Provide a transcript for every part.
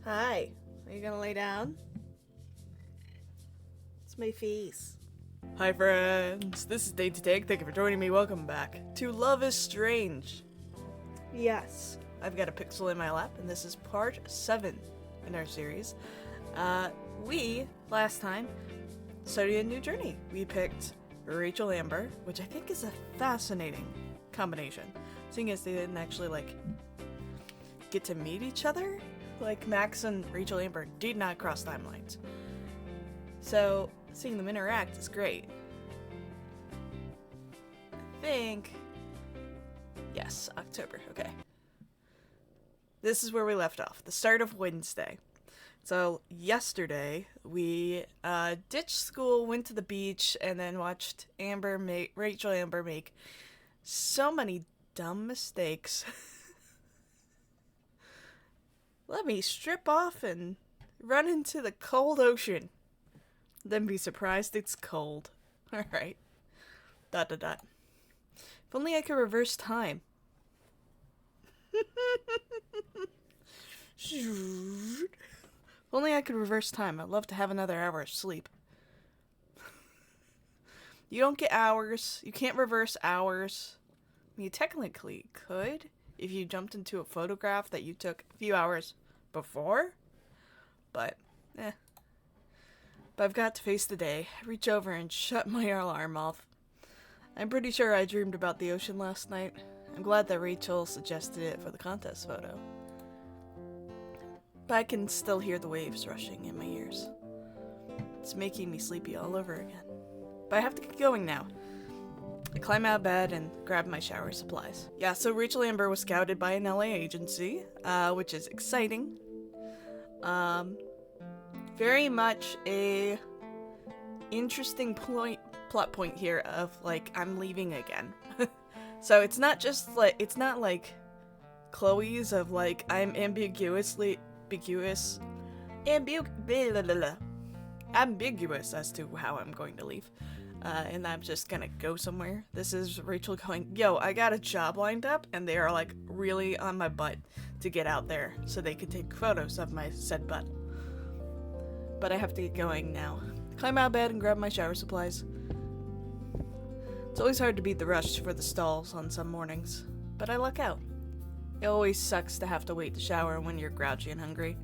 Hi. Are you gonna lay down? It's my face. Hi friends, this is Dainty Tank. Thank you for joining me. Welcome back to Love is Strange. Yes, I've got a pixel in my lap, and this is part 7 in our series. We, last time, started a new journey. We picked Rachel Amber, which I think is a fascinating combination, seeing as they didn't actually, get to meet each other. Max and Rachel Amber did not cross timelines. So, seeing them interact is great. I think... Yes, October, okay. This is where we left off, the start of Wednesday. So, yesterday, we ditched school, went to the beach, and then watched Rachel Amber make so many dumb mistakes. Let me strip off and run into the cold ocean. Then be surprised it's cold. Alright. ... If only I could reverse time. If only I could reverse time. I'd love to have another hour of sleep. You don't get hours. You can't reverse hours. I mean, you technically could if you jumped into a photograph that you took a few hours before. But I've got to face the day, reach over and shut my alarm off. I'm pretty sure I dreamed about the ocean last night. I'm glad that Rachel suggested it for the contest photo. But I can still hear the waves rushing in my ears. It's making me sleepy all over again. But I have to get going now. I climb out of bed and grab my shower supplies. Yeah, so Rachel Amber was scouted by an LA agency, which is exciting. Very much a interesting plot point here of, I'm leaving again. So it's not just, it's not like Chloe's of, I'm ambiguous as to how I'm going to leave. And I'm just gonna go somewhere. This is Rachel going, yo, I got a job lined up, and they are, really on my butt to get out there so they can take photos of my said butt. But I have to get going now. Climb out of bed and grab my shower supplies. It's always hard to beat the rush for the stalls on some mornings, but I luck out. It always sucks to have to wait to shower when you're grouchy and hungry.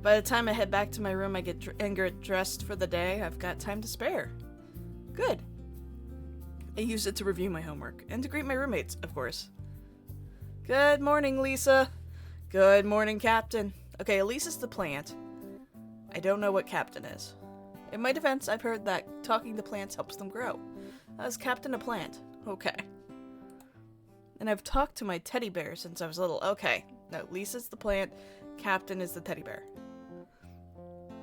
By the time I head back to my room and get dressed for the day, I've got time to spare. Good. I use it to review my homework, and to greet my roommates, of course. Good morning, Lisa. Good morning, Captain. Okay, Lisa's the plant. I don't know what Captain is. In my defense, I've heard that talking to plants helps them grow. I was Captain a plant. Okay. And I've talked to my teddy bear since I was little. Okay. No, Lisa's the plant. Captain is the teddy bear.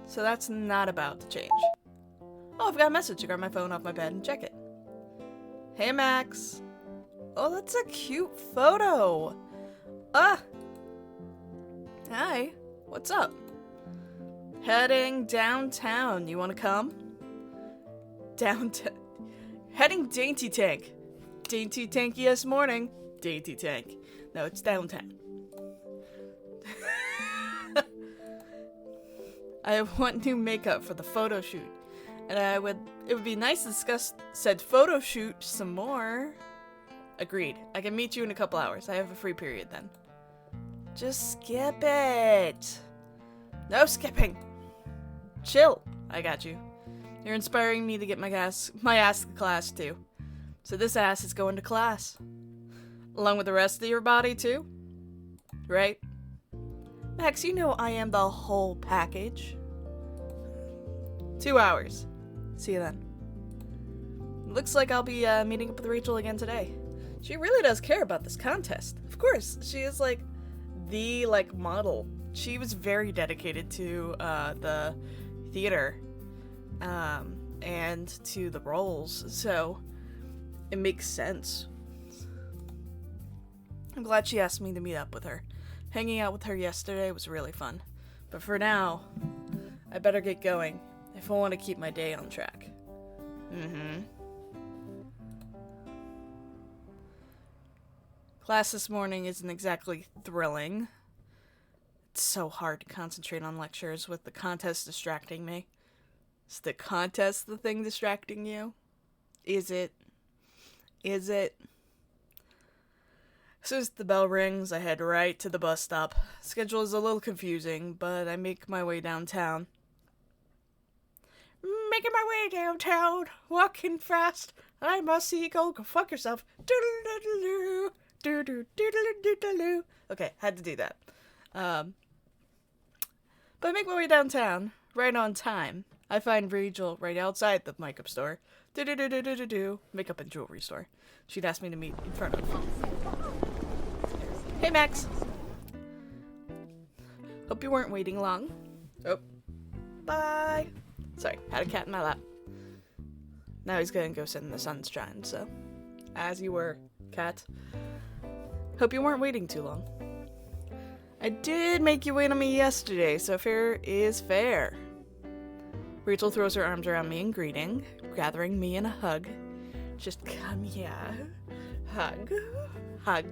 So that's not about to change. Oh, I've got a message. I grab my phone off my bed and check it. Hey, Max. Oh, that's a cute photo. Hi. What's up? Heading downtown. You want to come? Downtown. Heading Dainty Tank. Dainty Tankiest morning. Dainty Tank. No, it's downtown. I want new makeup for the photo shoot. And it would be nice to discuss said photo shoot some more. Agreed. I can meet you in a couple hours. I have a free period then. Just skip it. No skipping. Chill. I got you. You're inspiring me to get my ass to class too. So this ass is going to class. Along with the rest of your body too? Right? Max, you know I am the whole package. 2 hours. See you then. Looks like I'll be meeting up with Rachel again today. She really does care about this contest. Of course, she is the model. She was very dedicated to the theater and to the roles, so it makes sense. I'm glad she asked me to meet up with her. Hanging out with her yesterday was really fun. But for now, I better get going if I want to keep my day on track. Class this morning isn't exactly thrilling. It's so hard to concentrate on lectures with the contest distracting me. Is the contest the thing distracting you? Is it? Is it? As soon as the bell rings, I head right to the bus stop. Schedule is a little confusing, but I make my way downtown. Making my way downtown, walking fast. I must see you go fuck yourself. Okay, had to do that. But I make my way downtown, right on time. I find Rachel right outside the makeup store. Makeup and jewelry store. She'd asked me to meet in front of. Hey, Max. Hope you weren't waiting long. Oh. Bye. Sorry, had a cat in my lap. Now he's gonna go sit in the sunshine, so. As you were, cat. Hope you weren't waiting too long. I did make you wait on me yesterday, so fair is fair. Rachel throws her arms around me in greeting, gathering me in a hug. Just come here. Hug. Hug.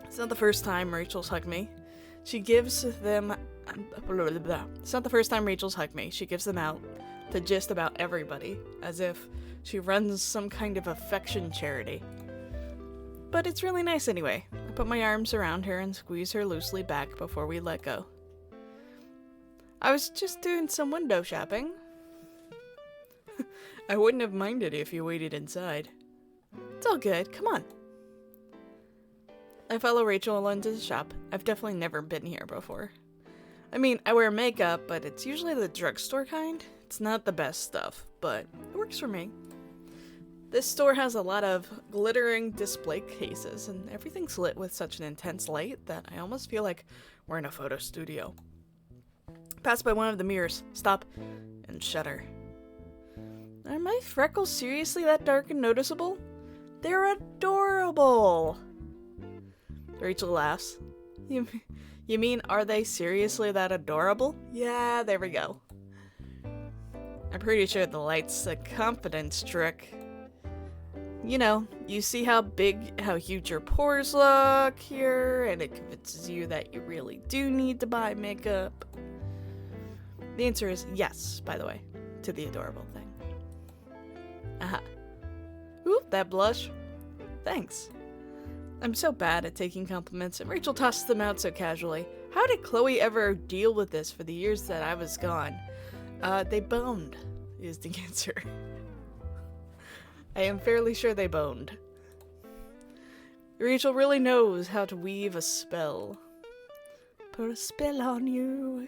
It's not the first time Rachel's hugged me. She gives them... It's not the first time Rachel's hugged me. She gives them out to just about everybody, as if she runs some kind of affection charity. But it's really nice anyway. I put my arms around her and squeeze her loosely back before we let go. I was just doing some window shopping. I wouldn't have minded if you waited inside. It's all good, come on. I follow Rachel into the shop. I've definitely never been here before. I mean, I wear makeup, but it's usually the drugstore kind. It's not the best stuff, but it works for me. This store has a lot of glittering display cases, and everything's lit with such an intense light that I almost feel like we're in a photo studio. Pass by one of the mirrors, stop, and shudder. Are my freckles seriously that dark and noticeable? They're adorable! Rachel laughs. You mean, are they seriously that adorable? Yeah, there we go. I'm pretty sure the light's a confidence trick. You know, you see how huge your pores look here, and it convinces you that you really do need to buy makeup. The answer is yes, by the way, to the adorable thing. Aha. Ooh, that blush. Thanks. I'm so bad at taking compliments, and Rachel tosses them out so casually. How did Chloe ever deal with this for the years that I was gone? They boned, is the answer. I am fairly sure they boned. Rachel really knows how to weave a spell. Put a spell on you,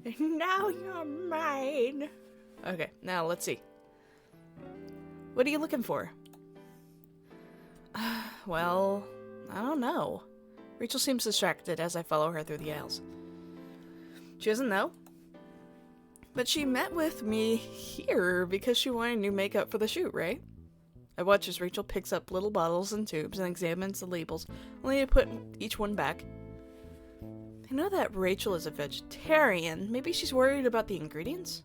and now you're mine. Okay, now let's see. What are you looking for? Well, I don't know. Rachel seems distracted as I follow her through the aisles. She doesn't know. But she met with me here because she wanted new makeup for the shoot, right? I watch as Rachel picks up little bottles and tubes and examines the labels, only to put each one back. I know that Rachel is a vegetarian. Maybe she's worried about the ingredients?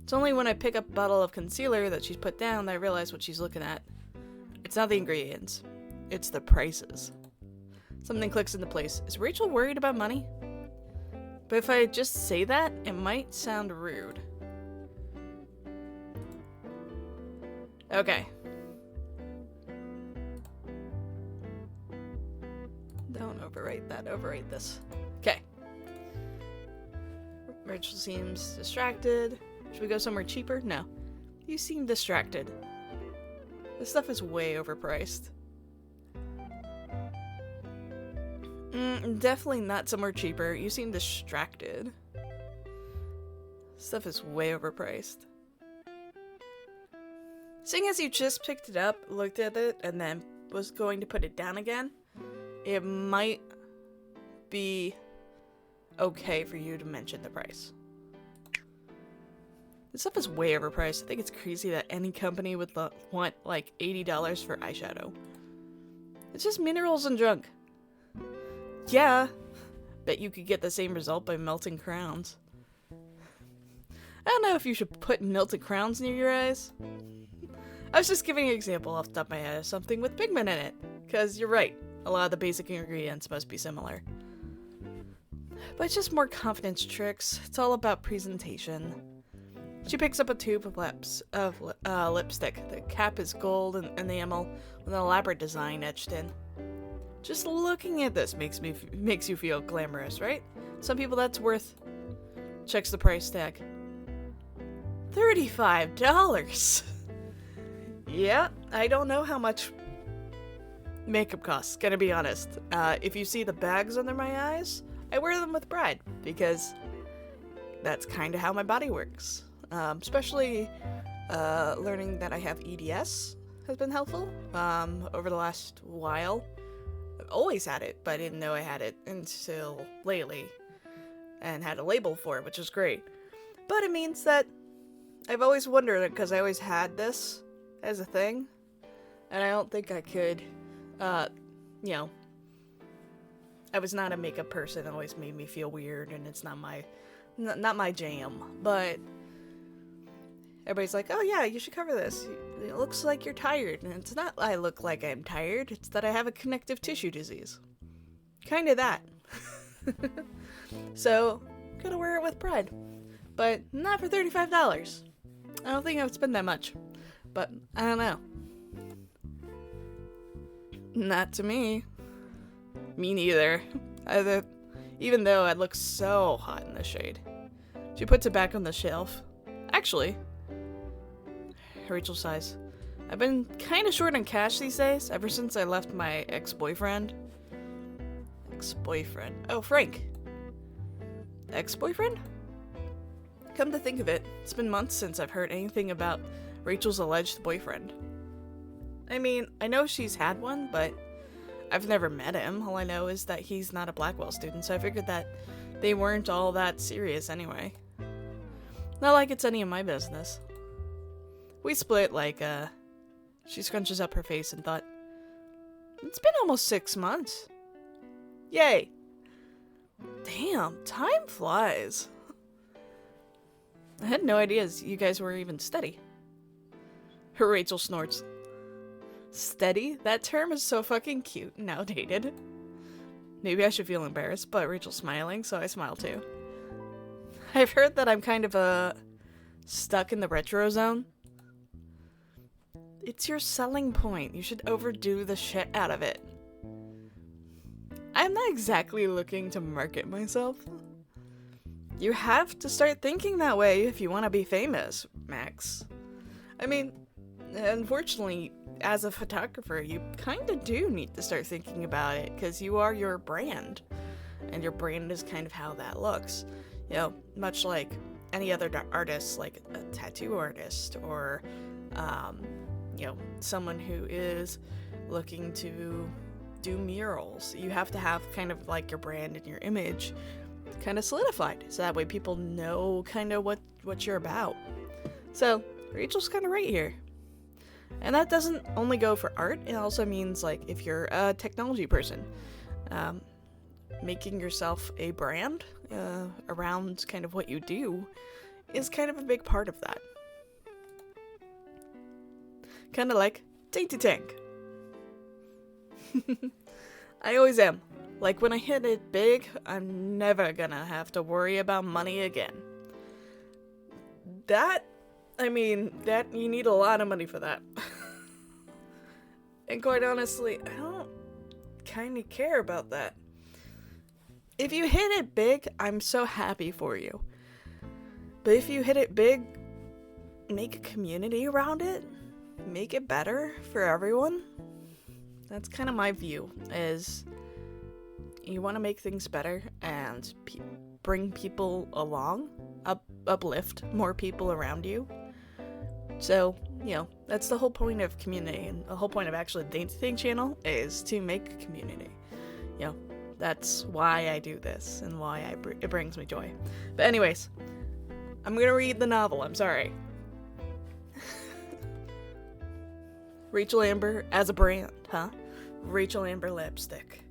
It's only when I pick up a bottle of concealer that she's put down that I realize what she's looking at. It's not the ingredients. It's the prices. Something clicks into place. Is Rachel worried about money? But if I just say that, it might sound rude. Okay. Don't overwrite that, overwrite this. Okay. Rachel seems distracted. Should we go somewhere cheaper? No. You seem distracted. This stuff is way overpriced. Definitely not somewhere cheaper. You seem distracted. Stuff is way overpriced. Seeing as you just picked it up, looked at it, and then was going to put it down again, it might be okay for you to mention the price. This stuff is way overpriced. I think it's crazy that any company would want like $80 for eyeshadow. It's just minerals and junk. Yeah, bet you could get the same result by melting crowns. I don't know if you should put melted crowns near your eyes. I was just giving an example off the top of my head of something with pigment in it. Because you're right, a lot of the basic ingredients must be similar. But it's just more confidence tricks. It's all about presentation. She picks up a tube of lipstick. The cap is gold and enamel with an elaborate design etched in. Just looking at this makes you feel glamorous, right? Some people that's worth. Checks the price tag. $35. Yeah, I don't know how much makeup costs, gonna be honest. If you see the bags under my eyes, I wear them with pride because that's kind of how my body works. Especially learning that I have EDS has been helpful over the last while. I've always had it, but I didn't know I had it until lately and had a label for it, which is great. But it means that I've always wondered, because I always had this as a thing, and I don't think I could, you know, I was not a makeup person. It always made me feel weird, and it's not my jam. But everybody's like, oh yeah, you should cover this. It looks like you're tired. And it's not I look like I'm tired. It's that I have a connective tissue disease. Kind of that. So, gotta wear it with pride. But not for $35. I don't think I would spend that much. But, I don't know. Not to me. Me neither. Even though I look so hot in the shade. She puts it back on the shelf. Actually, Rachel sighs. I've been kind of short on cash these days, ever since I left my ex-boyfriend. Ex-boyfriend? Oh, Frank. Ex-boyfriend? Come to think of it, it's been months since I've heard anything about Rachel's alleged boyfriend. I mean, I know she's had one, but I've never met him. All I know is that he's not a Blackwell student, so I figured that they weren't all that serious anyway. Not like it's any of my business. We split like, she scrunches up her face and thought, it's been almost 6 months. Yay. Damn, time flies. I had no idea you guys were even steady. Rachel snorts. Steady? That term is so fucking cute and outdated. Maybe I should feel embarrassed, but Rachel's smiling, so I smile too. I've heard that I'm kind of, stuck in the retro zone. It's your selling point. You should overdo the shit out of it. I'm not exactly looking to market myself. You have to start thinking that way if you want to be famous, Max. I mean, unfortunately, as a photographer, you kind of do need to start thinking about it, because you are your brand. And your brand is kind of how that looks. You know, much like any other artist, like a tattoo artist, or, you know, someone who is looking to do murals. You have to have kind of like your brand and your image kind of solidified, so that way people know kind of what you're about. So Rachel's kind of right here. And that doesn't only go for art, it also means like if you're a technology person, making yourself a brand around kind of what you do is kind of a big part of that. Kind of like Dainty Tank. I always am. Like, when I hit it big, I'm never gonna have to worry about money again. That you need a lot of money for that. And quite honestly, I don't kind of care about that. If you hit it big, I'm so happy for you. But if you hit it big, make a community around it. Make it better for everyone. That's kind of my view, is you want to make things better and bring people along, uplift more people around you. So, you know, that's the whole point of community, and the whole point of actually the Dainty Thing channel is to make a community. You know, that's why I do this and why it brings me joy. But anyways, I'm gonna read the novel, I'm sorry. Rachel Amber as a brand, huh? Rachel Amber lipstick.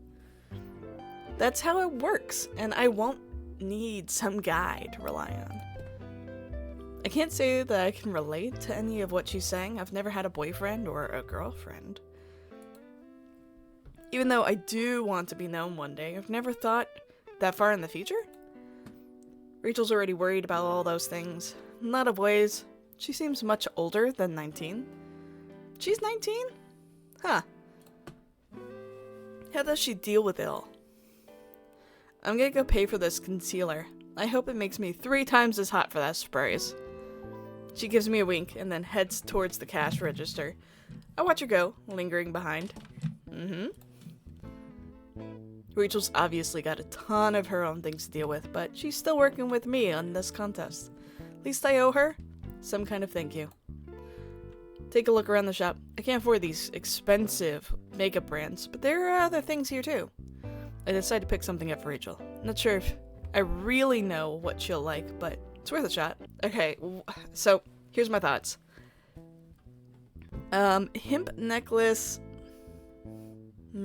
That's how it works, and I won't need some guy to rely on. I can't say that I can relate to any of what she's saying. I've never had a boyfriend or a girlfriend. Even though I do want to be known one day, I've never thought that far in the future? Rachel's already worried about all those things. In a lot of ways, she seems much older than 19. She's 19? Huh. How does she deal with it all? I'm gonna go pay for this concealer. I hope it makes me 3 times as hot for that sprays. She gives me a wink and then heads towards the cash register. I watch her go, lingering behind. Rachel's obviously got a ton of her own things to deal with, but she's still working with me on this contest. At least I owe her some kind of thank you. Take a look around the shop. I can't afford these expensive makeup brands, but there are other things here too. I decide to pick something up for Rachel. Not sure if I really know what she'll like, but it's worth a shot. Okay, so here's my thoughts. Hemp necklace. I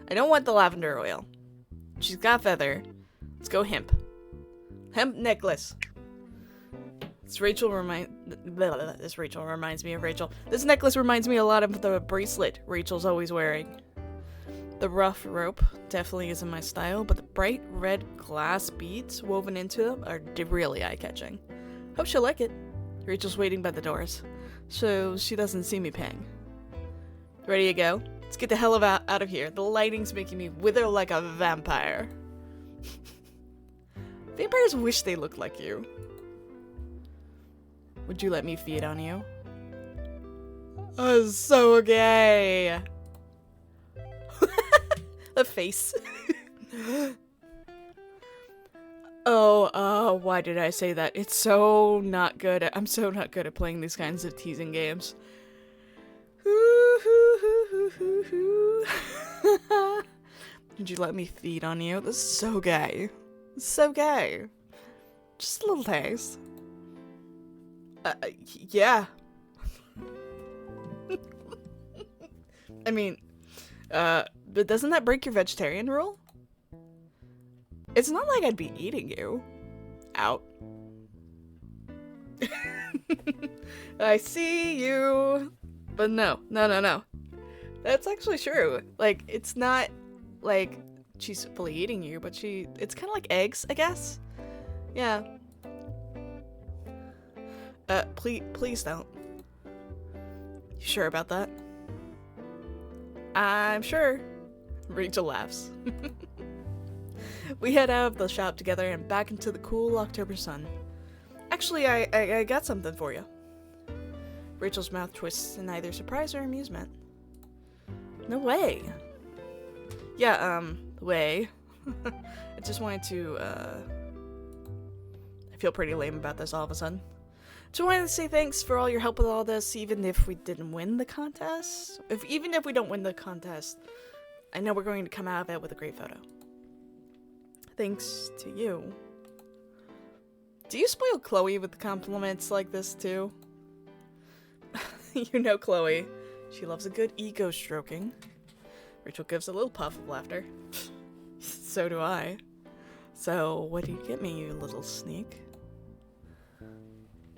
don't want the lavender oil. She's got feather. Let's go hemp. Hemp necklace. This Rachel reminds me of Rachel. This necklace reminds me a lot of the bracelet Rachel's always wearing. The rough rope definitely isn't my style, but the bright red glass beads woven into them are really eye-catching. Hope she'll like it. Rachel's waiting by the doors, so she doesn't see me paying. Ready to go? Let's get the hell out of here. The lighting's making me wither like a vampire. Vampires wish they looked like you. Would you let me feed on you? Oh, so gay. The face. Why did I say that? It's so not good. I'm so not good at playing these kinds of teasing games. Would you let me feed on you? This is so gay. It's so gay. Just a little taste. Yeah. I mean, but doesn't that break your vegetarian rule? It's not like I'd be eating you. Out. I see you. But no. That's actually true. Like, it's not like she's fully eating you, but it's kind of like eggs, I guess. Yeah. Please don't. You sure about that? I'm sure. Rachel laughs. We head out of the shop together and back into the cool October sun. Actually, I got something for you. Rachel's mouth twists in either surprise or amusement. No way. Yeah, way. I just wanted to, I feel pretty lame about this all of a sudden. Just wanted to say thanks for all your help with all this, even if we didn't win the contest. Even if we don't win the contest, I know we're going to come out of it with a great photo. Thanks to you. Do you spoil Chloe with compliments like this too? You know Chloe. She loves a good ego stroking. Rachel gives a little puff of laughter. So do I. So, what do you get me, you little sneak?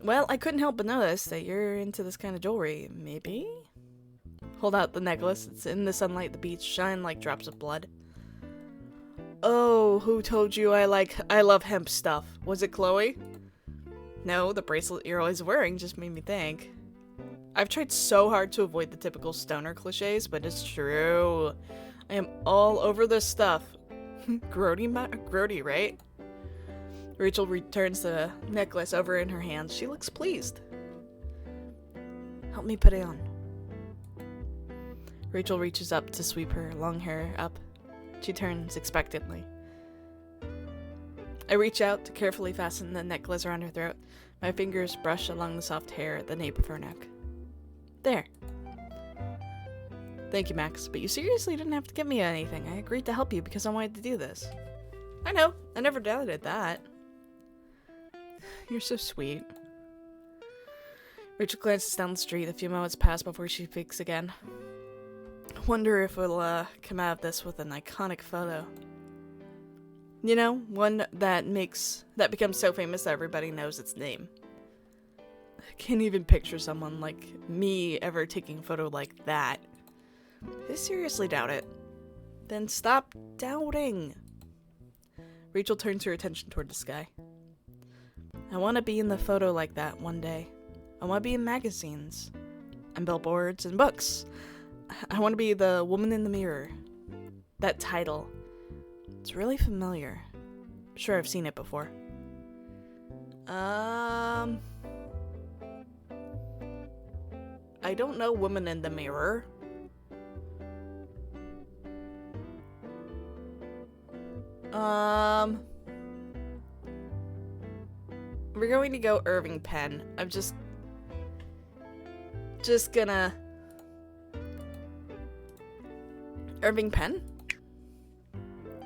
Well, I couldn't help but notice that you're into this kind of jewelry. Maybe? Hold out the necklace. It's in the sunlight. The beads shine like drops of blood. Oh, who told you I love hemp stuff? Was it Chloe? No, the bracelet you're always wearing just made me think. I've tried so hard to avoid the typical stoner cliches, but it's true. I am all over this stuff. Grody, right? Rachel returns the necklace over in her hands. She looks pleased. Help me put it on. Rachel reaches up to sweep her long hair up. She turns expectantly. I reach out to carefully fasten the necklace around her throat. My fingers brush along the soft hair at the nape of her neck. There. Thank you, Max, but you seriously didn't have to give me anything. I agreed to help you because I wanted to do this. I know. I never doubted that. You're so sweet. Rachel glances down the street. A few moments pass before she speaks again. Wonder if we'll come out of this with an iconic photo. You know, one that becomes so famous that everybody knows its name. I can't even picture someone like me ever taking a photo like that. I seriously doubt it. Then stop doubting. Rachel turns her attention toward the sky. I want to be in the photo like that one day. I want to be in magazines and billboards and books. I want to be the woman in the mirror. That title. It's really familiar. I'm sure I've seen it before. I don't know Woman in the Mirror. We're going to go Irving Penn. I'm just gonna... Irving Penn?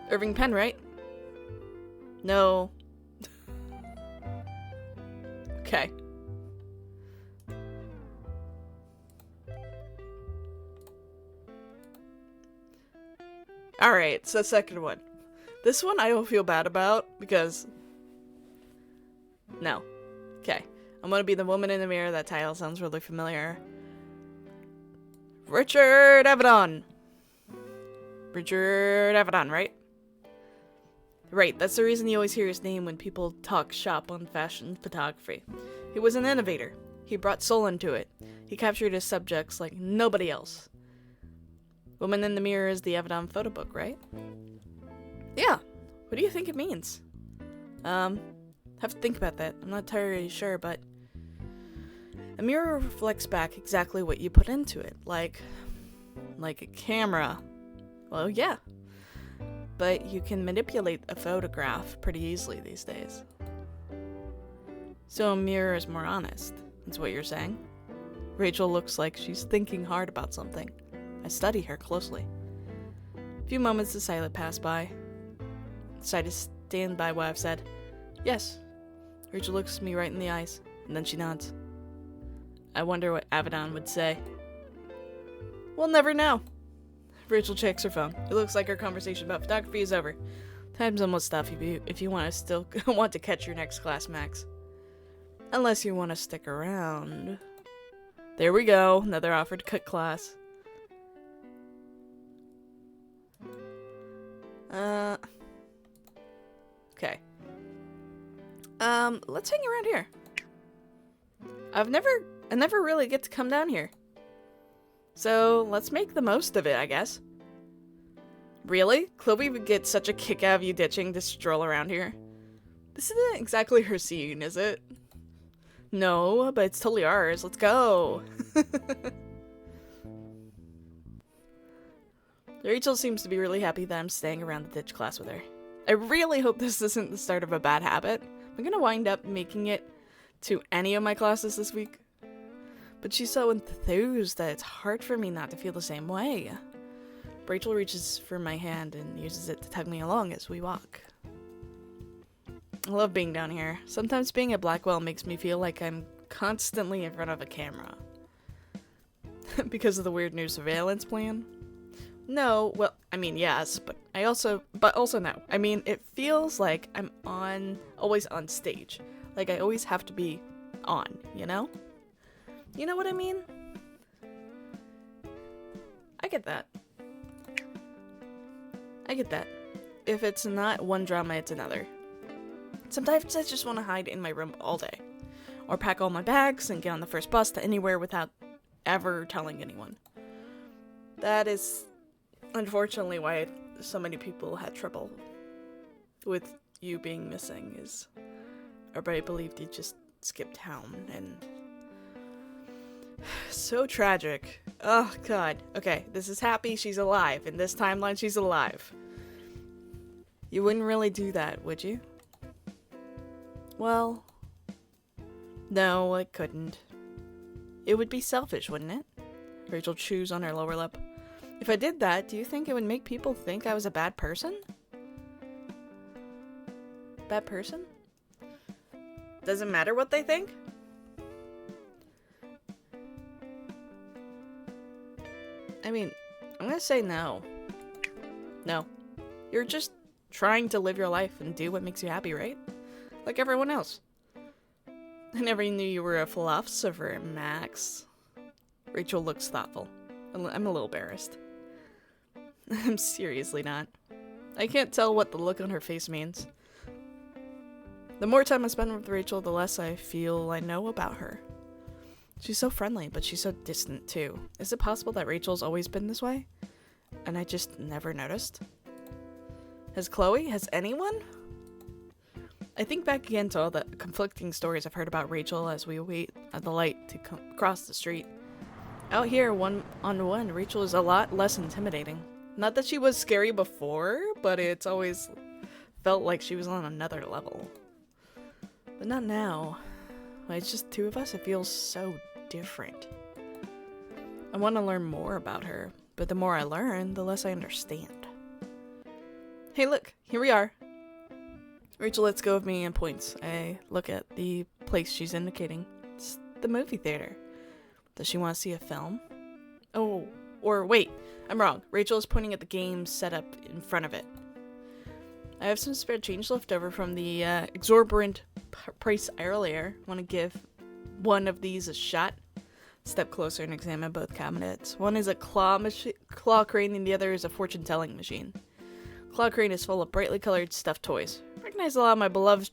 Irving Penn, right? No. Okay. Alright, so second one. This one I don't feel bad about because... No. Okay. I'm gonna be the woman in the mirror. That title sounds really familiar. Richard Avedon. Richard Avedon, right? Right, that's the reason you always hear his name when people talk shop on fashion photography. He was an innovator. He brought soul into it. He captured his subjects like nobody else. Woman in the Mirror is the Avedon photo book, right? Yeah. What do you think it means? Have to think about that. I'm not entirely sure, but... A mirror reflects back exactly what you put into it. Like a camera. Well, yeah. But you can manipulate a photograph pretty easily these days. So a mirror is more honest. That's what you're saying? Rachel looks like she's thinking hard about something. I study her closely. A few moments of silence pass by. I decide to stand by what I've said. Yes. Rachel looks me right in the eyes, and then she nods. I wonder what Avedon would say. We'll never know. Rachel checks her phone. It looks like our conversation about photography is over. Time's almost up if you want to still want to catch your next class, Max. Unless you want to stick around. There we go. Another offer to cut class. Okay. Let's hang around here. I never really get to come down here. So, let's make the most of it, I guess. Really? Chloe would get such a kick out of you ditching to stroll around here. This isn't exactly her scene, is it? No, but it's totally ours. Let's go. Rachel seems to be really happy that I'm staying around the ditch class with her. I really hope this isn't the start of a bad habit. I'm gonna wind up making it to any of my classes this week. But she's so enthused that it's hard for me not to feel the same way. Rachel reaches for my hand and uses it to tug me along as we walk. I love being down here. Sometimes being at Blackwell makes me feel like I'm constantly in front of a camera. Because of the weird new surveillance plan? No, well, I mean, yes, but also no. I mean, it feels like I'm always on stage. Like I always have to be on, you know? You know what I mean? I get that. If it's not one drama, it's another. Sometimes I just want to hide in my room all day. Or pack all my bags and get on the first bus to anywhere without ever telling anyone. That is unfortunately why so many people had trouble with you being missing, is everybody believed you just skipped town, and so tragic. Oh god. Okay, this is happy, she's alive. In this timeline, she's alive. You wouldn't really do that, would you? Well, no, I couldn't. It would be selfish, wouldn't it? Rachel chews on her lower lip. If I did that, do you think it would make people think I was a bad person? Bad person? Doesn't matter what they think? I mean, I'm gonna say no. No. You're just trying to live your life and do what makes you happy, right? Like everyone else. I never knew you were a philosopher, Max. Rachel looks thoughtful. I'm a little embarrassed. I'm seriously not. I can't tell what the look on her face means. The more time I spend with Rachel, the less I feel I know about her. She's so friendly, but she's so distant too. Is it possible that Rachel's always been this way? And I just never noticed? Has anyone? I think back again to all the conflicting stories I've heard about Rachel as we wait at the light to cross the street. Out here, one-on-one, Rachel is a lot less intimidating. Not that she was scary before, but it's always felt like she was on another level. But not now. When it's just two of us, it feels so different. I want to learn more about her, but the more I learn, the less I understand. Hey look, here we are. Rachel lets go of me and points. I look at the place she's indicating. It's the movie theater. Does she want to see a film? Oh, or wait, I'm wrong. Rachel is pointing at the game set up in front of it. I have some spare change left over from the exorbitant price earlier. Want to give one of these a shot? Step closer and examine both cabinets. One is a claw crane and the other is a fortune-telling machine. Claw crane is full of brightly colored stuffed toys. Recognize a lot of my beloved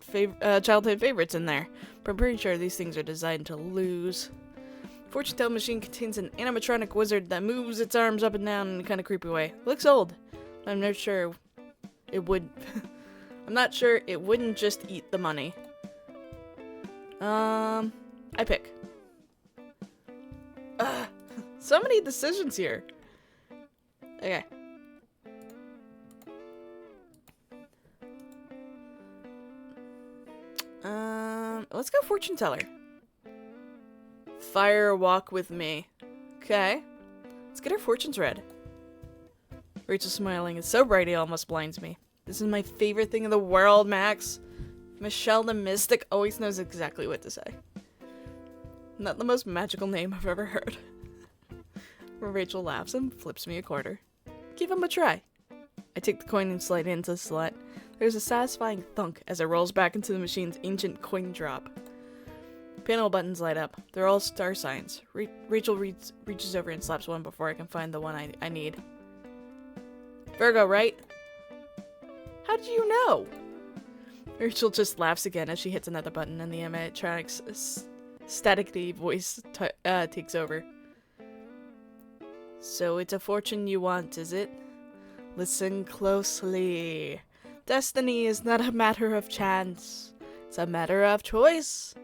childhood favorites in there, but I'm pretty sure these things are designed to lose. Fortune-telling machine contains an animatronic wizard that moves its arms up and down in a kind of creepy way. Looks old. I'm not sure it would. I'm not sure it wouldn't just eat the money. I pick. So many decisions here. Okay. Let's go fortune teller. Fire walk with me. Okay. Let's get our fortunes read. Rachel's smiling is so bright it almost blinds me. This is my favorite thing in the world, Max. Michelle the Mystic always knows exactly what to say. Not the most magical name I've ever heard. Rachel laughs and flips me a quarter. Give him a try. I take the coin and slide it into the slot. There's a satisfying thunk as it rolls back into the machine's ancient coin drop. Panel buttons light up. They're all star signs. Rachel reaches over and slaps one before I can find the one I need. Virgo, right? How did you know? Rachel just laughs again as she hits another button and the animatronic's staticky voice takes over. So it's a fortune you want, is it? Listen closely. Destiny is not a matter of chance. It's a matter of choice.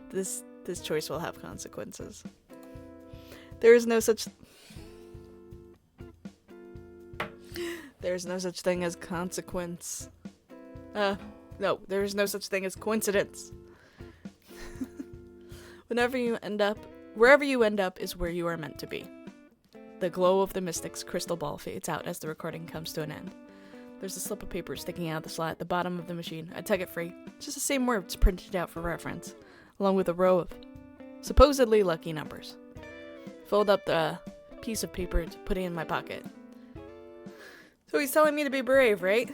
This choice will have consequences. There is no such thing as consequence. No, there is no such thing as coincidence. Wherever you end up is where you are meant to be. The glow of the mystic's crystal ball fades out as the recording comes to an end. There's a slip of paper sticking out of the slot at the bottom of the machine. I tug it free. It's just the same words printed out for reference, along with a row of supposedly lucky numbers. Fold up the piece of paper to put it in my pocket. So he's telling me to be brave, right?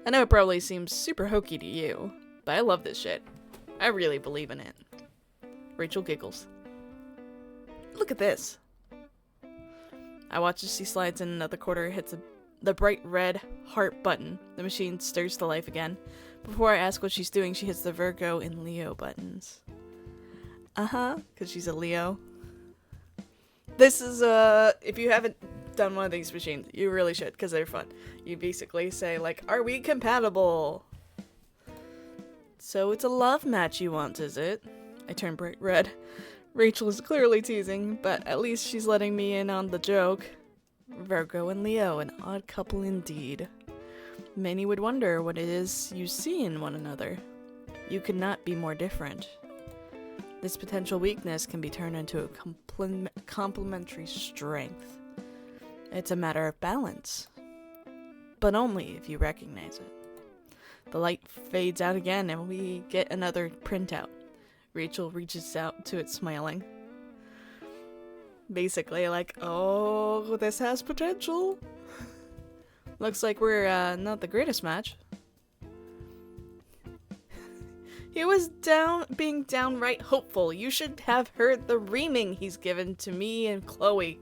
I know it probably seems super hokey to you, but I love this shit. I really believe in it. Rachel giggles. Look at this. I watch as she slides in another quarter, hits the bright red heart button. The machine stirs to life again. Before I ask what she's doing, she hits the Virgo and Leo buttons. Because she's a Leo. This is, if you haven't done one of these machines, you really should, because they're fun. You basically say, like, are we compatible? So it's a love match you want, is it? I turn bright red. Rachel is clearly teasing, but at least she's letting me in on the joke. Virgo and Leo, an odd couple indeed. Many would wonder what it is you see in one another. You could not be more different. This potential weakness can be turned into a complementary strength. It's a matter of balance, but only if you recognize it. The light fades out again and we get another printout. Rachel reaches out to it smiling. Basically like, oh, this has potential. Looks like we're not the greatest match. He was being downright hopeful. You should have heard the reaming he's given to me and Chloe.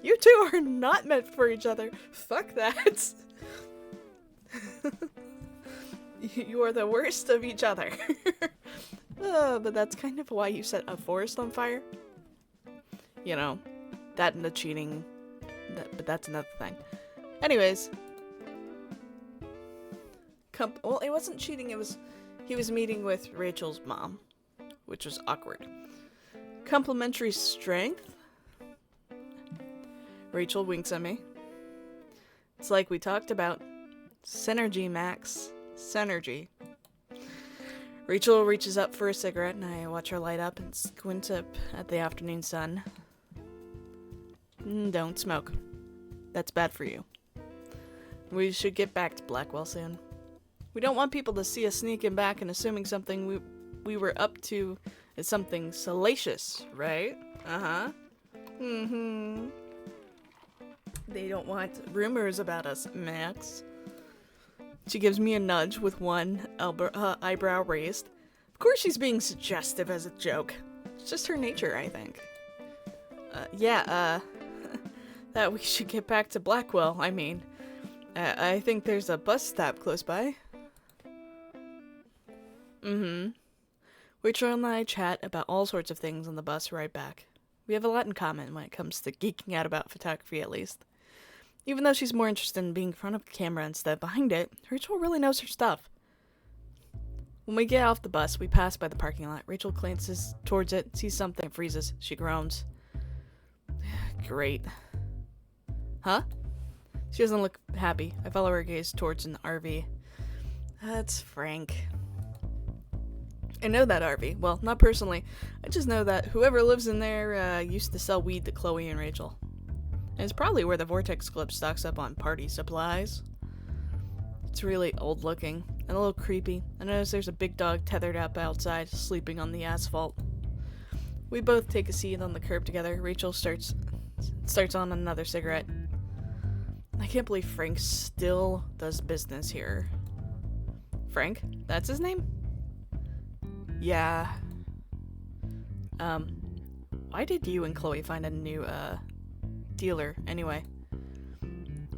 You two are not meant for each other. Fuck that. You are the worst of each other. But that's kind of why you set a forest on fire. You know, that and the cheating. But that's another thing. Anyways. Well, it wasn't cheating, he was meeting with Rachel's mom, which was awkward. Complementary strength? Rachel winks at me. It's like we talked about. Synergy, Max. Synergy. Rachel reaches up for a cigarette, and I watch her light up and squint up at the afternoon sun. Don't smoke. That's bad for you. We should get back to Blackwell soon. We don't want people to see us sneaking back and assuming something we were up to is something salacious, right? Uh-huh. Mm-hmm. They don't want rumors about us, Max. She gives me a nudge with one eyebrow raised. Of course she's being suggestive as a joke. It's just her nature, I think. That we should get back to Blackwell, I mean. I think there's a bus stop close by. Mm-hmm. Rachel and I chat about all sorts of things on the bus right back. We have a lot in common when it comes to geeking out about photography, at least. Even though she's more interested in being in front of the camera instead of behind it, Rachel really knows her stuff. When we get off the bus, we pass by the parking lot. Rachel glances towards it, sees something, freezes. She groans. Great. Huh? She doesn't look happy. I follow her gaze towards an RV. That's Frank. I know that RV. Well, not personally. I just know that whoever lives in there used to sell weed to Chloe and Rachel. And it's probably where the Vortex Club stocks up on party supplies. It's really old looking and a little creepy. I notice there's a big dog tethered up outside, sleeping on the asphalt. We both take a seat on the curb together. Rachel starts on another cigarette. I can't believe Frank still does business here. Frank? That's his name? Yeah. Why did you and Chloe find a new, dealer, anyway?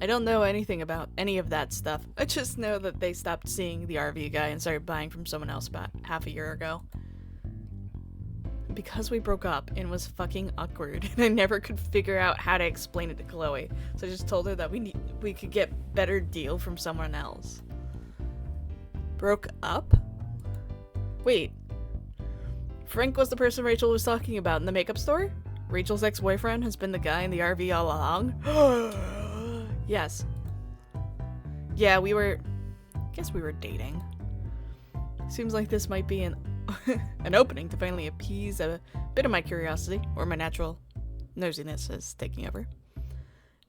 I don't know anything about any of that stuff. I just know that they stopped seeing the RV guy and started buying from someone else about half a year ago. Because we broke up, and it was fucking awkward, and I never could figure out how to explain it to Chloe, so I just told her that we could get better deal from someone else. Broke up? Wait. Frank was the person Rachel was talking about in the makeup store? Rachel's ex-boyfriend has been the guy in the RV all along? Yes. Yeah, I guess we were dating. Seems like this might be an opening to finally appease a bit of my curiosity, or my natural nosiness is taking over.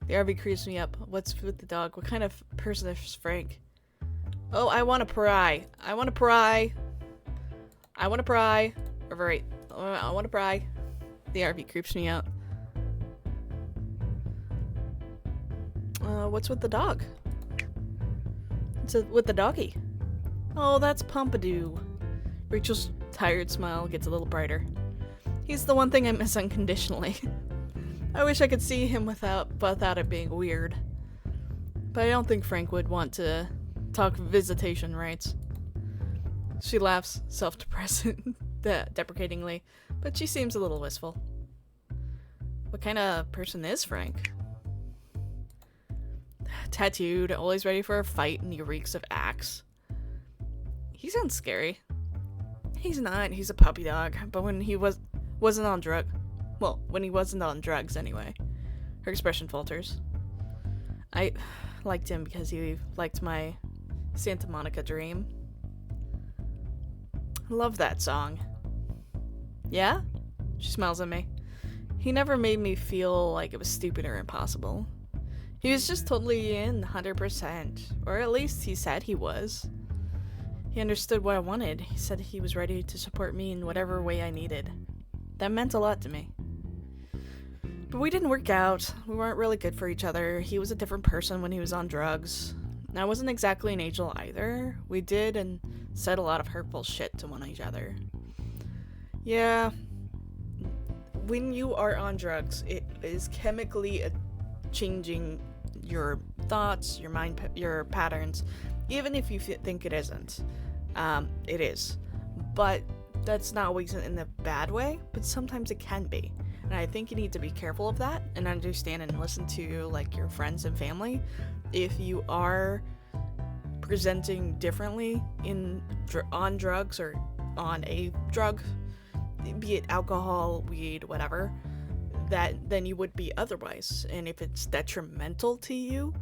The RV creeps me up. What's with the dog? What kind of person is Frank? Oh, I want to pry. I want to pry. Right. I want to pry. The RV creeps me out. What's with the dog? What's with the doggy? Oh, that's Pompadour. Rachel's tired smile gets a little brighter. He's the one thing I miss unconditionally. I wish I could see him without it being weird. But I don't think Frank would want to talk visitation rights. She laughs, deprecatingly, but she seems a little wistful. What kind of person is Frank? Tattooed, always ready for a fight, and he reeks of axe. He sounds scary. He's not. He's a puppy dog. But when he wasn't on drugs anyway. Her expression falters. I liked him because he liked my Santa Monica Dream. Love that song. Yeah? She smiles at me. He never made me feel like it was stupid or impossible. He was just totally in, 100%. Or at least he said he was. He understood what I wanted. He said he was ready to support me in whatever way I needed. That meant a lot to me. But we didn't work out. We weren't really good for each other. He was a different person when he was on drugs. I wasn't exactly an angel either. We did and said a lot of hurtful shit to one each other. Yeah, when you are on drugs, it is chemically changing your thoughts, your mind, your patterns, even if you think it isn't. It is. But that's not always in a bad way, but sometimes it can be. And I think you need to be careful of that and understand and listen to like your friends and family. If you are presenting differently on drugs or on a drug, be it alcohol, weed, whatever, then you would be otherwise. And if it's detrimental to you,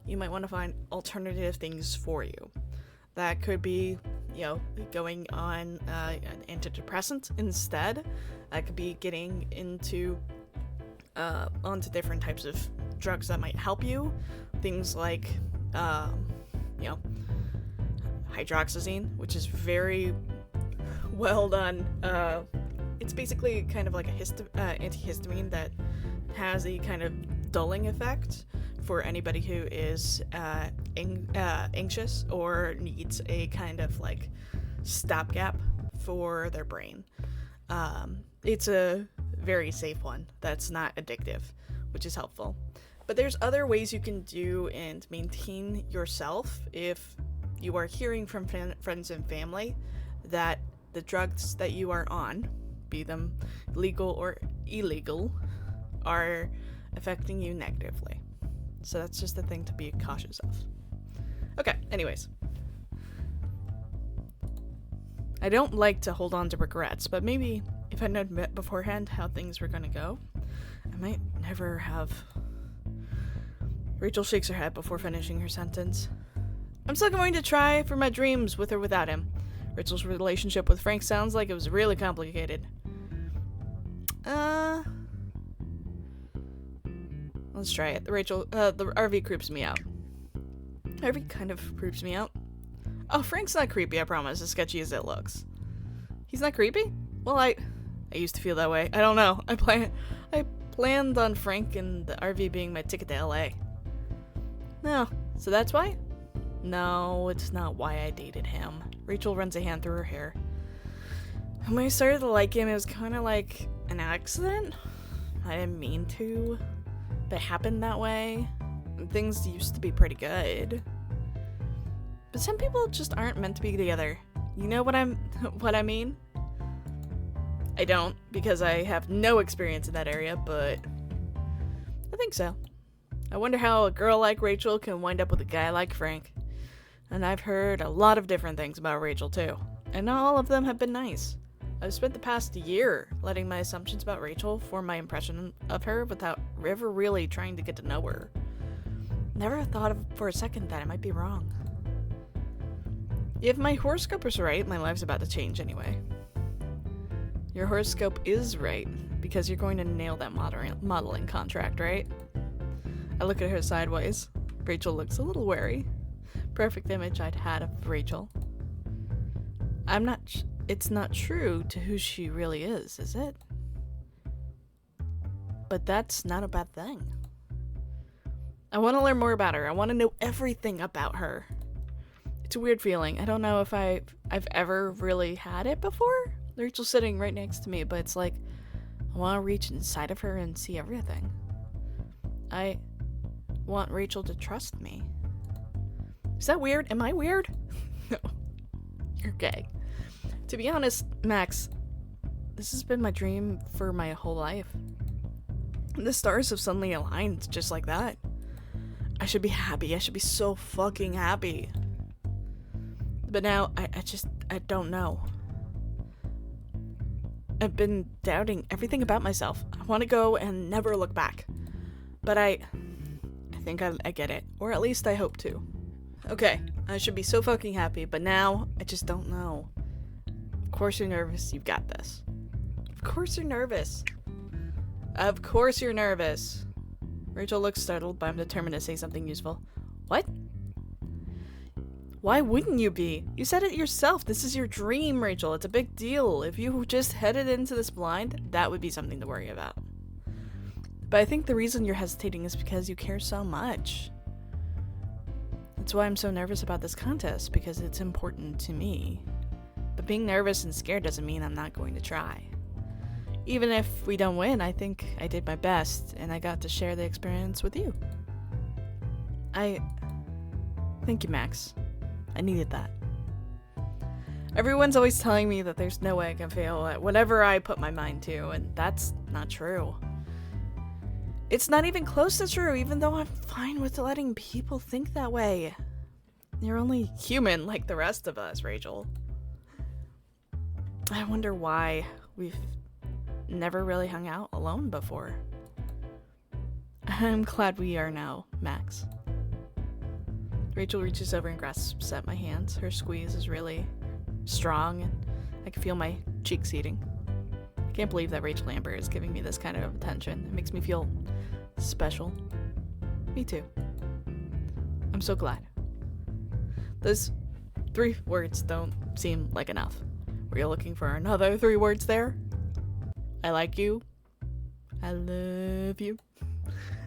you might want to find alternative things for you. That could be, going on an antidepressant instead. That could be getting onto different types of drugs that might help you. Things like, hydroxyzine, which is very well done. It's basically kind of like a antihistamine that has a kind of dulling effect for anybody who is anxious or needs a kind of like stopgap for their brain. It's a very safe one that's not addictive, which is helpful. But there's other ways you can do and maintain yourself if you are hearing from friends and family that the drugs that you are on, be them legal or illegal, are affecting you negatively. So that's just a thing to be cautious of. Okay, anyways. I don't like to hold on to regrets, but maybe if I'd known beforehand how things were gonna go, I might never have... Rachel shakes her head before finishing her sentence. I'm still going to try for my dreams with or without him. Rachel's relationship with Frank sounds like it was really complicated. Let's try it. The RV creeps me out. RV kind of creeps me out. Oh, Frank's not creepy, I promise, as sketchy as it looks. He's not creepy? Well, I used to feel that way. I don't know. I planned on Frank and the RV being my ticket to LA. No. So that's why? No, it's not why I dated him. Rachel runs a hand through her hair. When I started to like him, it was kind of like an accident. I didn't mean to, but it happened that way. And things used to be pretty good. But some people just aren't meant to be together. You know what I mean? I don't, because I have no experience in that area, but I think so. I wonder how a girl like Rachel can wind up with a guy like Frank. And I've heard a lot of different things about Rachel too, and not all of them have been nice. I've spent the past year letting my assumptions about Rachel form my impression of her without ever really trying to get to know her. Never thought for a second that I might be wrong. If my horoscope is right, my life's about to change anyway. Your horoscope is right, because you're going to nail that modeling contract, right? I look at her sideways. Rachel looks a little wary. Perfect image I'd had of Rachel. It's not true to who she really is it? But that's not a bad thing. I want to learn more about her. I want to know everything about her. It's a weird feeling. I don't know if I've ever really had it before. Rachel's sitting right next to me, but it's like I want to reach inside of her and see everything. I want Rachel to trust me. Is that weird? Am I weird? No. You're gay. To be honest, Max, this has been my dream for my whole life. The stars have suddenly aligned just like that. I should be happy. I should be so fucking happy. But now, I don't know. I've been doubting everything about myself. I want to go and never look back. But I think I get it. Or at least I hope to. Okay, I should be so fucking happy, but now, I just don't know. Of course you're nervous, you've got this. Of course you're nervous. Of course you're nervous. Rachel looks startled, but I'm determined to say something useful. What? Why wouldn't you be? You said it yourself. This is your dream, Rachel. It's a big deal. If you just headed into this blind, that would be something to worry about. But I think the reason you're hesitating is because you care so much. That's why I'm so nervous about this contest, because it's important to me. But being nervous and scared doesn't mean I'm not going to try. Even if we don't win, I think I did my best, and I got to share the experience with you. Thank you, Max. I needed that. Everyone's always telling me that there's no way I can fail at whatever I put my mind to, and that's not true. It's not even close to true, even though I'm fine with letting people think that way. You're only human like the rest of us, Rachel. I wonder why we've never really hung out alone before. I'm glad we are now, Max. Rachel reaches over and grasps at my hands. Her squeeze is really strong, and I can feel my cheeks heating. I can't believe that Rachel Amber is giving me this kind of attention. It makes me feel special. Me too. I'm so glad. Those 3 words don't seem like enough. Were you looking for another 3 words there? I like you. I love you.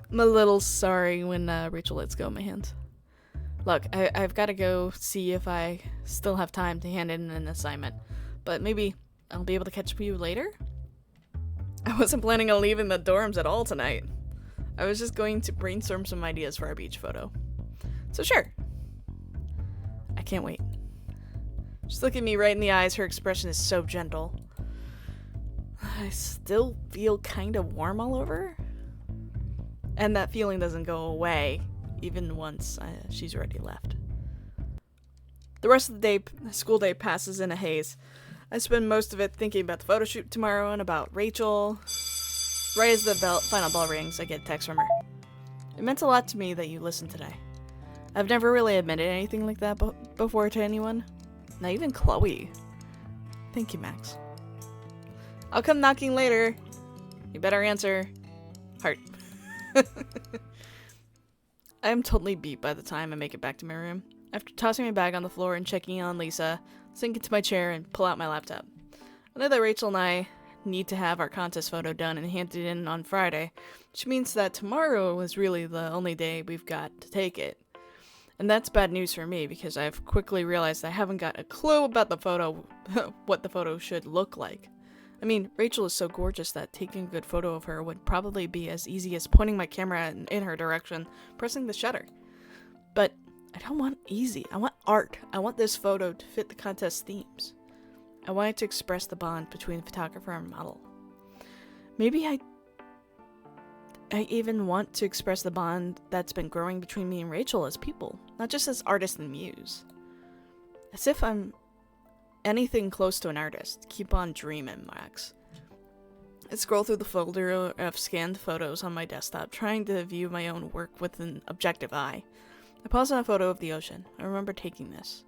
I'm a little sorry when Rachel lets go of my hands. Look, I've got to go see if I still have time to hand in an assignment, but maybe I'll be able to catch up with you later? I wasn't planning on leaving the dorms at all tonight. I was just going to brainstorm some ideas for our beach photo. So sure. I can't wait. Just look at me right in the eyes. Her expression is so gentle. I still feel kind of warm all over. And that feeling doesn't go away, even once she's already left. The rest of the school day passes in a haze. I spend most of it thinking about the photo shoot tomorrow and about Rachel. Right as the final bell rings, I get a text from her. It meant a lot to me that you listened today. I've never really admitted anything like that before to anyone. Not even Chloe. Thank you, Max. I'll come knocking later. You better answer. Heart. I am totally beat by the time I make it back to my room. After tossing my bag on the floor and checking in on Lisa, sink into my chair and pull out my laptop. I know that Rachel and I need to have our contest photo done and handed in on Friday, which means that tomorrow is really the only day we've got to take it. And that's bad news for me because I've quickly realized I haven't got a clue about the photo, what the photo should look like. I mean, Rachel is so gorgeous that taking a good photo of her would probably be as easy as pointing my camera in her direction, pressing the shutter. But I don't want easy. I want art. I want this photo to fit the contest themes. I want it to express the bond between photographer and model. Maybe I even want to express the bond that's been growing between me and Rachel as people, not just as artist and muse. As if I'm anything close to an artist. Keep on dreaming, Max. I scroll through the folder of scanned photos on my desktop, trying to view my own work with an objective eye. I pause on a photo of the ocean. I remember taking this.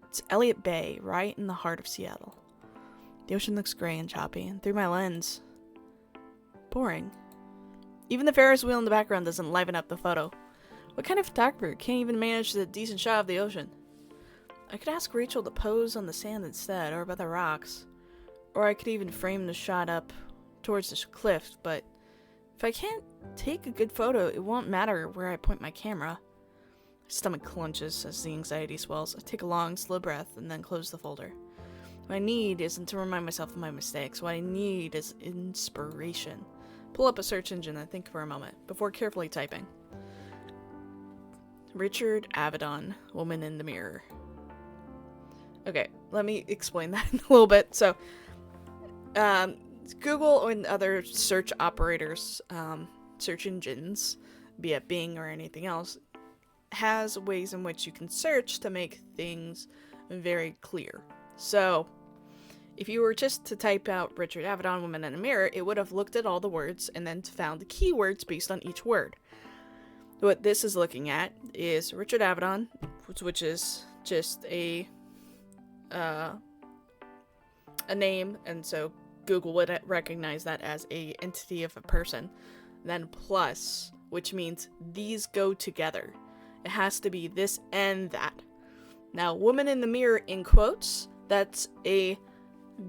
It's Elliott Bay, right in the heart of Seattle. The ocean looks gray and choppy, and through my lens, boring. Even the Ferris wheel in the background doesn't liven up the photo. What kind of photographer can't even manage a decent shot of the ocean? I could ask Rachel to pose on the sand instead, or by the rocks. Or I could even frame the shot up towards the cliff, but if I can't take a good photo, it won't matter where I point my camera. My stomach clenches as the anxiety swells. I take a long, slow breath and then close the folder. What I need isn't to remind myself of my mistakes. What I need is inspiration. Pull up a search engine and think for a moment, before carefully typing. Richard Avedon, Woman in the Mirror. Okay, let me explain that in a little bit. So, Google and other search operators, search engines, be it Bing or anything else, has ways in which you can search to make things very clear. So, if you were just to type out Richard Avedon, Woman in a Mirror, it would have looked at all the words and then found the keywords based on each word. What this is looking at is Richard Avedon, which is just a name, and so Google would recognize that as a entity of a person. Then plus, which means these go together. It has to be this and that. Now, Woman in the Mirror in quotes,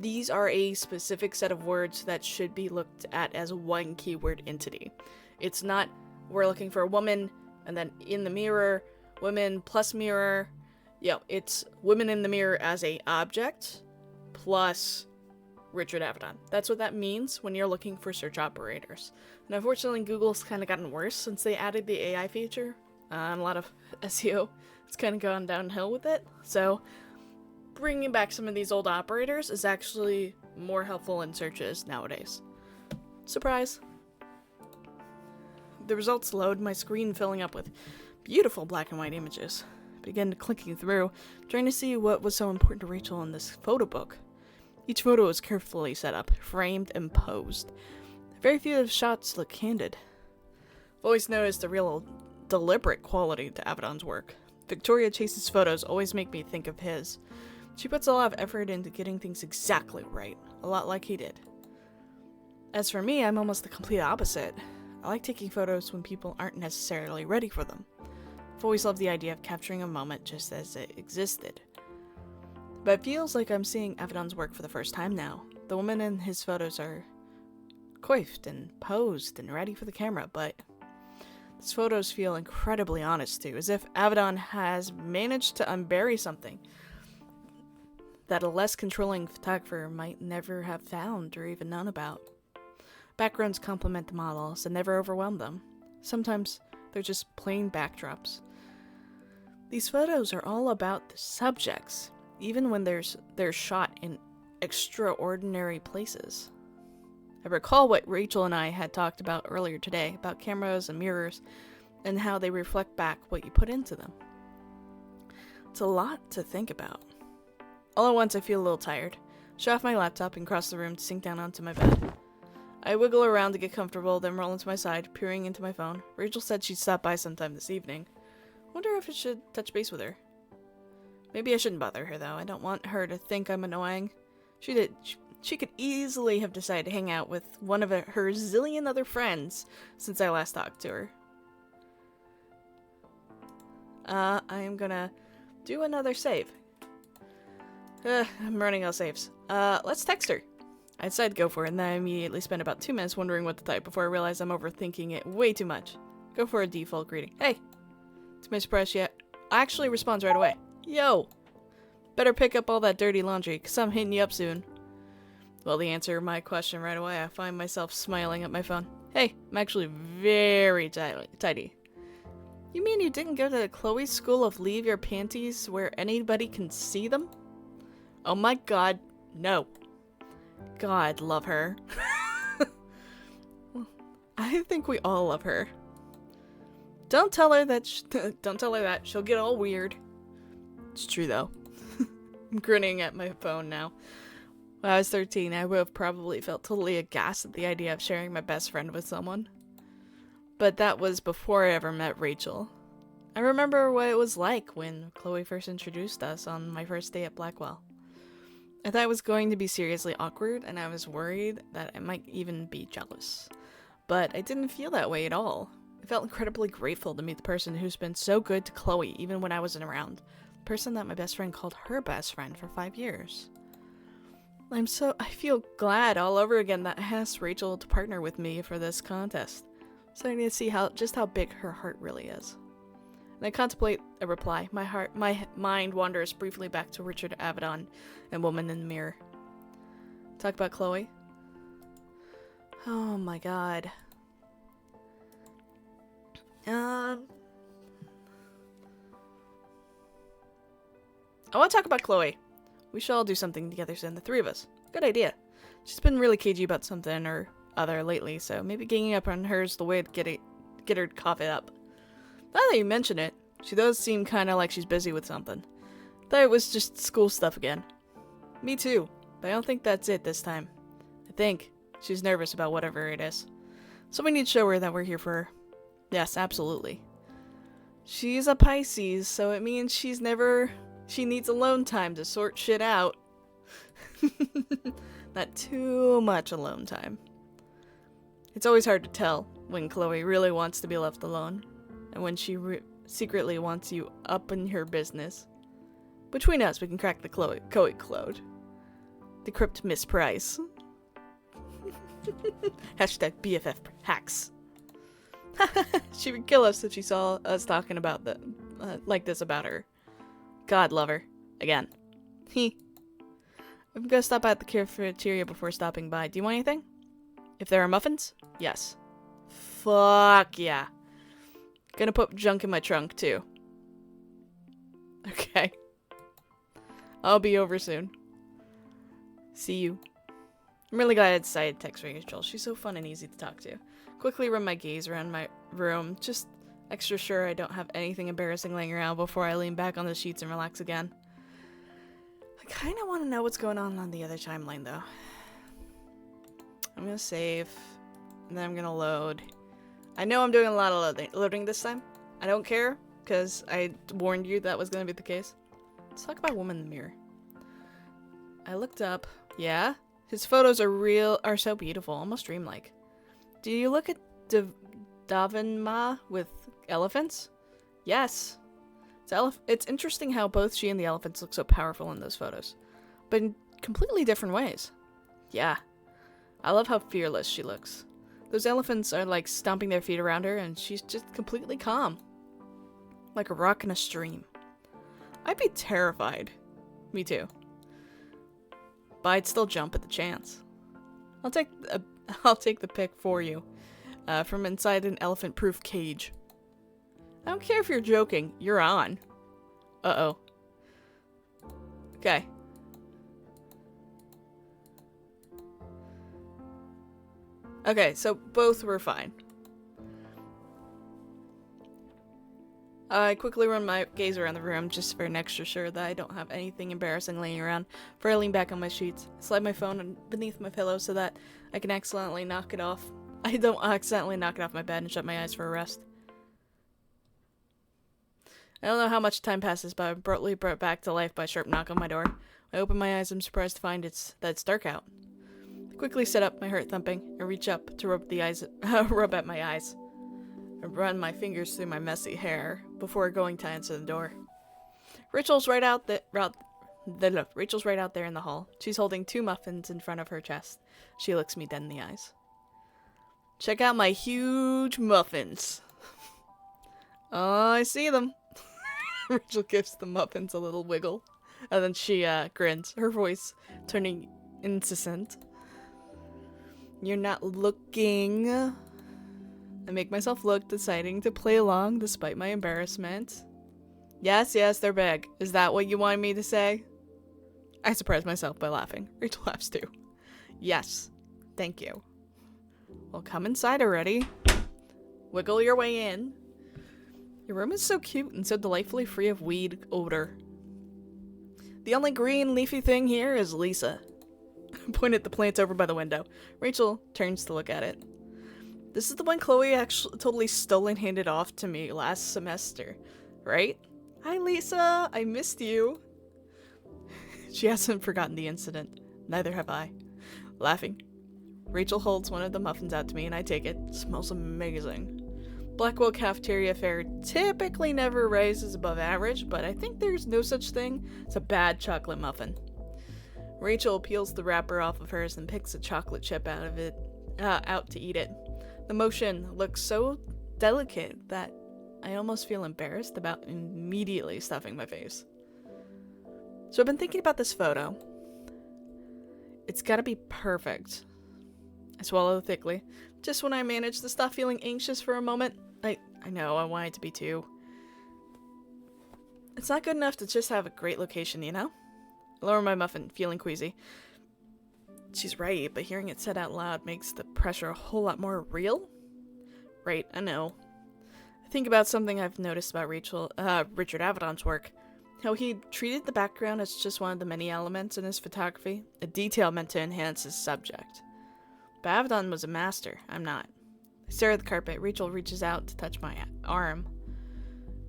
these are a specific set of words that should be looked at as one keyword entity. It's not, we're looking for a woman, and then in the mirror, women plus mirror. It's women in the mirror as a object, plus Richard Avedon. That's what that means when you're looking for search operators. And unfortunately, Google's kind of gotten worse since they added the AI feature. And a lot of SEO, it's kind of gone downhill with it. So bringing back some of these old operators is actually more helpful in searches nowadays. Surprise! The results load, my screen filling up with beautiful black and white images. Began clicking through, trying to see what was so important to Rachel in this photo book. Each photo was carefully set up, framed, and posed. Very few of the shots look candid. I've always noticed the real deliberate quality to Avedon's work. Victoria Chase's photos always make me think of his. She puts a lot of effort into getting things exactly right, a lot like he did. As for me, I'm almost the complete opposite. I like taking photos when people aren't necessarily ready for them. I've always loved the idea of capturing a moment just as it existed. But it feels like I'm seeing Avedon's work for the first time now. The women in his photos are coiffed and posed and ready for the camera, but these photos feel incredibly honest too, as if Avedon has managed to unbury something that a less controlling photographer might never have found or even known about. Backgrounds complement the models and never overwhelm them. Sometimes they're just plain backdrops. These photos are all about the subjects, even when they're shot in extraordinary places. I recall what Rachel and I had talked about earlier today, about cameras and mirrors, and how they reflect back what you put into them. It's a lot to think about. All at once I feel a little tired. Shut off my laptop and cross the room to sink down onto my bed. I wiggle around to get comfortable, then roll into my side, peering into my phone. Rachel said she'd stop by sometime this evening. Wonder if I should touch base with her. Maybe I shouldn't bother her, though. I don't want her to think I'm annoying. She could easily have decided to hang out with one of her zillion other friends since I last talked to her. I am gonna do another save. I'm running out of saves. Let's text her. I decided to go for it, and then I immediately spent about 2 minutes wondering what to type before I realized I'm overthinking it way too much. Go for a default greeting. Hey! To my surprise, she actually responds right away. Yo! Better pick up all that dirty laundry, cause I'm hitting you up soon. Well, the answer to my question right away, I find myself smiling at my phone. Hey, I'm actually very tidy. You mean you didn't go to Chloe's school of leave your panties where anybody can see them? Oh my god, no. God, love her. I think we all love her. Don't tell her that. Don't tell her that. She'll get all weird. It's true though. I'm grinning at my phone now. When I was 13, I would have probably felt totally aghast at the idea of sharing my best friend with someone. But that was before I ever met Rachel. I remember what it was like when Chloe first introduced us on my first day at Blackwell. I thought it was going to be seriously awkward, and I was worried that I might even be jealous. But I didn't feel that way at all. I felt incredibly grateful to meet the person who's been so good to Chloe even when I wasn't around. The person that my best friend called her best friend for 5 years. I feel glad all over again that I asked Rachel to partner with me for this contest. I'm starting to see just how big her heart really is. And I contemplate a reply. My mind wanders briefly back to Richard Avedon and Woman in the Mirror. Talk about Chloe. Oh my god. I want to talk about Chloe. We should all do something together soon, the three of us. Good idea. She's been really cagey about something or other lately, so maybe ganging up on her is the way to get her to cough it up. Now that you mention it, she does seem kind of like she's busy with something. Thought it was just school stuff again. Me too, but I don't think that's it this time. I think she's nervous about whatever it is. So we need to show her that we're here for her. Yes, absolutely. She's a Pisces, so it means she needs alone time to sort shit out. Not too much alone time. It's always hard to tell when Chloe really wants to be left alone, and when she secretly wants you up in her business. Between us, we can crack the Chloe code. Decrypt Miss Price. Hashtag BFF hacks. She would kill us if she saw us talking about like this about her. God love her. Again. I'm gonna stop by at the cafeteria before stopping by. Do you want anything? If there are muffins? Yes. Fuck yeah. Gonna put junk in my trunk, too. Okay. I'll be over soon. See you. I'm really glad I decided to text Rachel. She's so fun and easy to talk to. Quickly run my gaze around my room, just extra sure I don't have anything embarrassing laying around before I lean back on the sheets and relax again. I kind of want to know what's going on the other timeline, though. I'm gonna save, and then I'm gonna load. I know I'm doing a lot of loading this time. I don't care, because I warned you that was gonna be the case. Let's talk about Woman in the Mirror. I looked up. Yeah? His photos are so beautiful, almost dreamlike. Do you look at Davenma with elephants? Yes. It's interesting how both she and the elephants look so powerful in those photos, but in completely different ways. Yeah. I love how fearless she looks. Those elephants are like stomping their feet around her, and she's just completely calm. Like a rock in a stream. I'd be terrified. Me too. But I'd still jump at the chance. I'll take the pic for you. From inside an elephant-proof cage. I don't care if you're joking. You're on. Uh-oh. Okay. Okay, so both were fine. I quickly run my gaze around the room just for an extra sure that I don't have anything embarrassing laying around before I lean back on my sheets. Slide my phone beneath my pillow so that I can accidentally knock it off. I don't accidentally knock it off my bed and shut my eyes for a rest. I don't know how much time passes, but I'm abruptly brought back to life by a sharp knock on my door. I open my eyes and I'm surprised to find that it's dark out. I quickly sit up, my heart thumping, and reach up to rub at my eyes. I run my fingers through my messy hair before going to answer the door. Rachel's right out there in the hall. She's holding 2 muffins in front of her chest. She looks me dead in the eyes. Check out my huge muffins. Oh, I see them. Rachel gives the muffins a little wiggle, and then she grins, her voice turning incessant. You're not looking. I make myself look, deciding to play along despite my embarrassment. Yes, they're big. Is that what you wanted me to say? I surprise myself by laughing. Rachel laughs too. Yes, thank you. Well, come inside already. Wiggle your way in. Your room is so cute and so delightfully free of weed odor. The only green leafy thing here is Lisa. Point at the plants over by the window. Rachel turns to look at it. This is the one Chloe actually totally stole and handed off to me last semester, right? Hi, Lisa. I missed you. She hasn't forgotten the incident. Neither have I. Laughing. Rachel holds one of the muffins out to me and I take it. It smells amazing. Blackwell cafeteria fare typically never rises above average, but I think there's no such thing as a bad chocolate muffin. Rachel peels the wrapper off of hers and picks a chocolate chip out to eat it. The motion looks so delicate that I almost feel embarrassed about immediately stuffing my face. So I've been thinking about this photo. It's gotta be perfect. I swallow thickly. Just when I manage to stop feeling anxious for a moment, I know I want it to be too. It's not good enough to just have a great location, you know? I lower my muffin, feeling queasy. She's right, but hearing it said out loud makes the pressure a whole lot more real. Right, I know. I think about something I've noticed about Richard Avedon's work. How he treated the background as just one of the many elements in his photography, a detail meant to enhance his subject. But Avedon was a master, I'm not. I stare at the carpet. Rachel reaches out to touch my arm.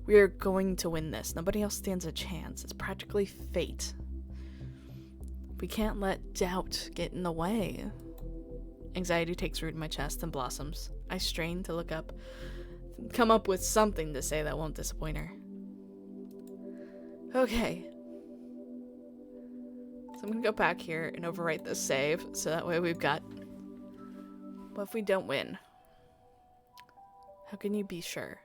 We are going to win this. Nobody else stands a chance. It's practically fate. We can't let doubt get in the way. Anxiety takes root in my chest and blossoms. I strain to look up, come up with something to say that won't disappoint her. Okay. So I'm gonna go back here and overwrite this save, so that way we've got... What if we don't win? How can you be sure?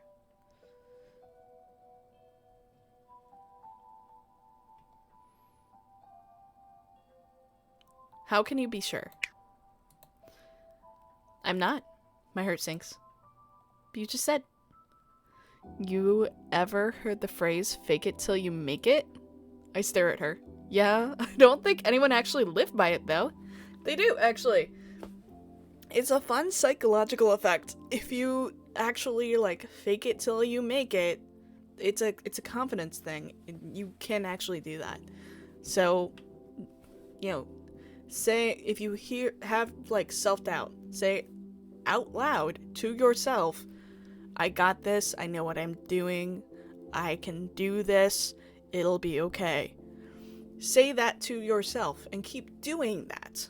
How can you be sure? I'm not. My heart sinks. But you just said. You ever heard the phrase, fake it till you make it? I stare at her. Yeah, I don't think anyone actually lived by it, though. They do, actually. It's a fun psychological effect. If you actually, like, fake it till you make it, it's a confidence thing. You can actually do that. So, you know, say, if you have, like, self-doubt, say out loud to yourself, I got this, I know what I'm doing, I can do this, it'll be okay. Say that to yourself and keep doing that.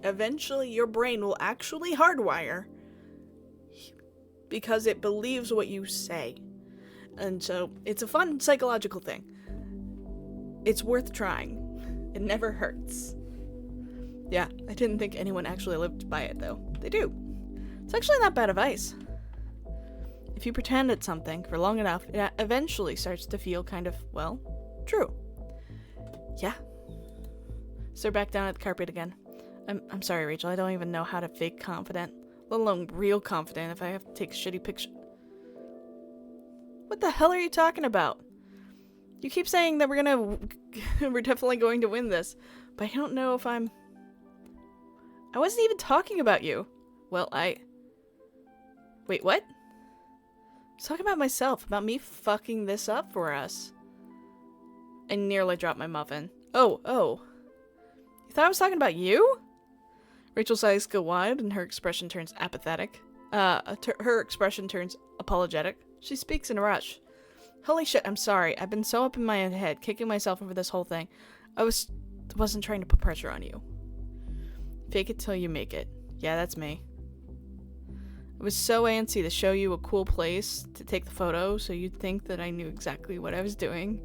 Eventually your brain will actually hardwire because it believes what you say. And so it's a fun psychological thing. It's worth trying. It never hurts. Yeah, I didn't think anyone actually lived by it though. They do. It's actually not bad advice. If you pretend it's something for long enough, it eventually starts to feel kind of, well, true. Yeah. Stare back down at the carpet again. I'm sorry, Rachel. I don't even know how to fake confident, let alone real confident if I have to take shitty pictures. What the hell are you talking about? You keep saying that we're definitely going to win this, but I don't know if I wasn't even talking about you. Well, wait, what? I was talking about myself, about me fucking this up for us. I nearly dropped my muffin. Oh. You thought I was talking about you? Rachel's eyes go wide and her expression turns apathetic. Her expression turns apologetic. She speaks in a rush. Holy shit, I'm sorry. I've been so up in my head, kicking myself over this whole thing. I wasn't trying to put pressure on you. Fake it till you make it. Yeah, that's me. I was so antsy to show you a cool place to take the photo so you'd think that I knew exactly what I was doing.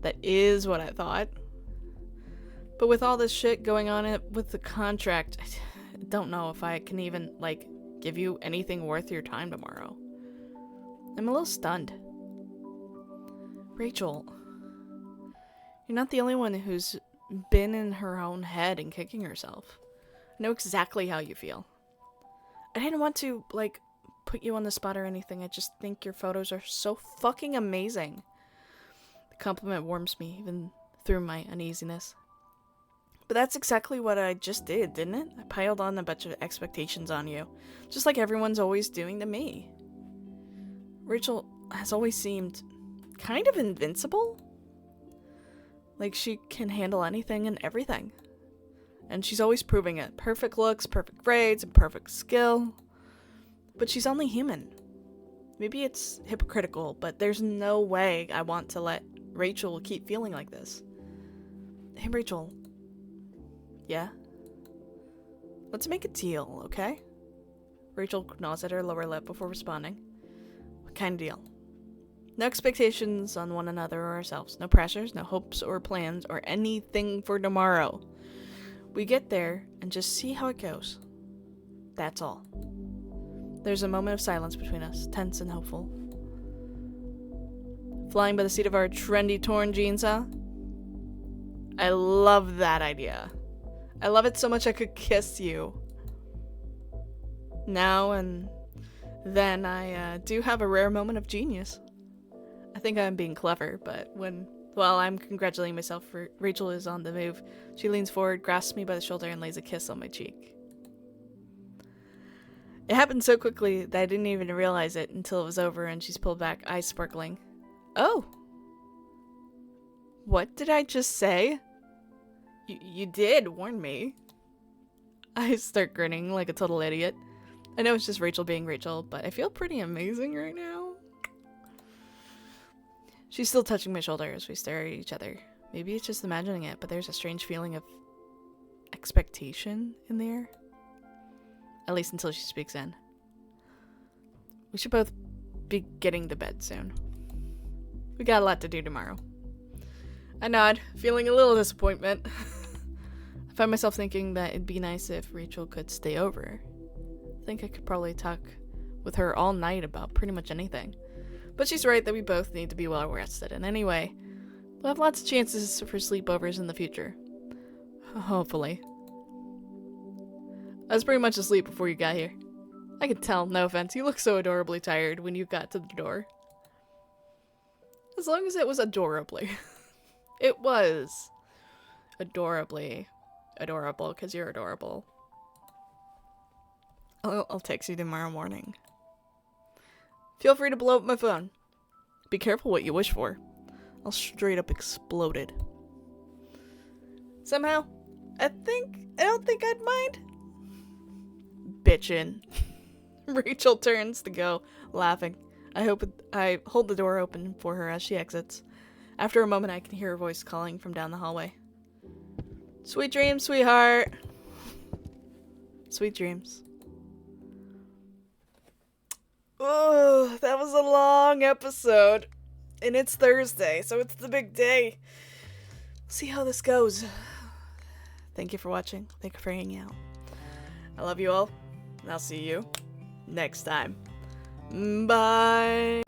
That is what I thought. But with all this shit going on with the contract, I don't know if I can even, like, give you anything worth your time tomorrow. I'm a little stunned. Rachel, you're not the only one who's been in her own head and kicking herself. I know exactly how you feel. I didn't want to, like, put you on the spot or anything. I just think your photos are so fucking amazing. The compliment warms me, even through my uneasiness. But that's exactly what I just did, didn't it? I piled on a bunch of expectations on you, just like everyone's always doing to me. Rachel has always seemed kind of invincible. Like she can handle anything and everything. And she's always proving it. Perfect looks, perfect grades, and perfect skill. But she's only human. Maybe it's hypocritical, but there's no way I want to let Rachel keep feeling like this. Hey, Rachel. Yeah? Let's make a deal, okay? Rachel gnaws at her lower lip before responding. What kind of deal? No expectations on one another or ourselves. No pressures, no hopes or plans or anything for tomorrow. We get there and just see how it goes. That's all. There's a moment of silence between us, tense and hopeful. Flying by the seat of our trendy torn jeans, huh? I love that idea. I love it so much I could kiss you. Now and then I do have a rare moment of genius. I think I'm being clever, but while I'm congratulating myself, for Rachel is on the move. She leans forward, grasps me by the shoulder, and lays a kiss on my cheek. It happened so quickly that I didn't even realize it until it was over and she's pulled back, eyes sparkling. Oh! What did I just say? You did warn me. I start grinning like a total idiot. I know it's just Rachel being Rachel, but I feel pretty amazing right now. She's still touching my shoulder as we stare at each other. Maybe it's just imagining it, but there's a strange feeling of expectation in the air. At least until she speaks in. We should both be getting to bed soon. We got a lot to do tomorrow. I nod, feeling a little disappointment. I find myself thinking that it'd be nice if Rachel could stay over. I think I could probably talk with her all night about pretty much anything. But she's right that we both need to be well rested. And anyway, we'll have lots of chances for sleepovers in the future. Hopefully. I was pretty much asleep before you got here. I could tell, no offense. You look so adorably tired when you got to the door. As long as it was adorably. It was adorably adorable, because you're adorable. I'll text you tomorrow morning. Feel free to blow up my phone. Be careful what you wish for. I'll straight up explode it. Somehow, I don't think I'd mind. Bitchin'. Rachel turns to go, laughing. I hold the door open for her as she exits. After a moment, I can hear her voice calling from down the hallway. Sweet dreams, sweetheart. Sweet dreams. Oh, that was a long episode. And it's Thursday, so it's the big day. See how this goes. Thank you for watching. Thank you for hanging out. I love you all, and I'll see you next time. Bye.